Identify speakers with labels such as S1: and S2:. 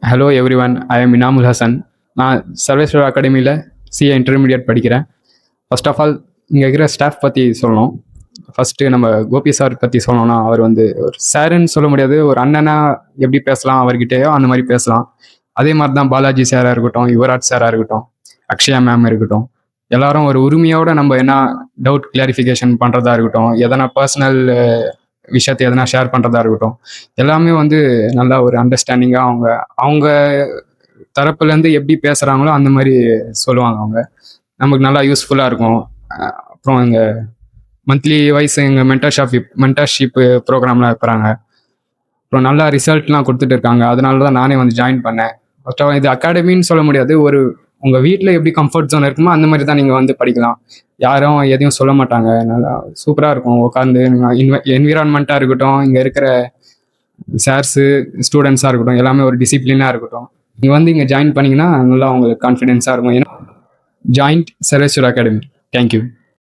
S1: Hello everyone, I am Inamul Hasan. நான் சர்வேஸ்வரா அகாடமியில் CA intermediate படிக்கிறேன். ஃபர்ஸ்ட் ஆஃப் ஆல் இங்கே இருக்கிற ஸ்டாஃப் பற்றி சொல்லணும். ஃபஸ்ட்டு நம்ம கோபி சார் பற்றி சொல்லணும்னா, அவர் வந்து ஒரு சாருன்னு சொல்ல முடியாது, ஒரு அண்ணனா எப்படி பேசலாம் அவர்கிட்டயோ அந்த மாதிரி பேசலாம். அதே மாதிரி தான் பாலாஜி சாராக இருக்கட்டும், யுவராஜ் சாராக இருக்கட்டும், அக்ஷயா மேம் இருக்கட்டும், எல்லாரும் ஒரு உரிமையோட நம்ம என்ன டவுட் கிளாரிஃபிகேஷன் பண்ணுறதா இருக்கட்டும், எதனா பர்சனல் விஷயத்தை எதனா ஷேர் பண்ணுறதா இருக்கட்டும், எல்லாமே வந்து நல்லா ஒரு அண்டர்ஸ்டாண்டிங்காக அவங்க அவங்க தரப்புலேருந்து எப்படி பேசுகிறாங்களோ அந்த மாதிரி சொல்லுவாங்க அவங்க. நமக்கு நல்லா யூஸ்ஃபுல்லாக இருக்கும். அப்புறம் எங்கள் மந்த்லி வைஸ் எங்கள் மென்டர்ஷிப் ப்ரோக்ராம்லாம் வைக்கிறாங்க. அப்புறம் நல்லா ரிசல்ட்லாம் கொடுத்துட்டு இருக்காங்க. அதனால தான் நானே வந்து ஜாயின் பண்ணேன். ஃபர்ஸ்ட் ஆஃப் ஆல் இது அகாடமின்னு சொல்ல முடியாது. ஒரு உங்கள் வீட்டில் எப்படி கம்ஃபர்ட் ஜோன் இருக்குமோ அந்த மாதிரி தான் நீங்கள் வந்து படிக்கலாம். யாரும் எதையும் சொல்ல மாட்டாங்க. நல்லா சூப்பராக இருக்கும் உட்காந்து. என்விரான்மெண்ட்டாக இருக்கட்டும், இங்கே இருக்கிற சார்ஸு ஸ்டூடெண்ட்ஸாக இருக்கட்டும், எல்லாமே ஒரு டிசிப்ளினாக இருக்கட்டும். நீங்கள் வந்து இங்கே ஜாயின் பண்ணிங்கன்னா நல்லா உங்களுக்கு கான்ஃபிடென்ஸாக இருக்கும். ஏன்னா ஜாயிண்ட் சர்வேஸ்வரா அகாடமி. தேங்க்யூ.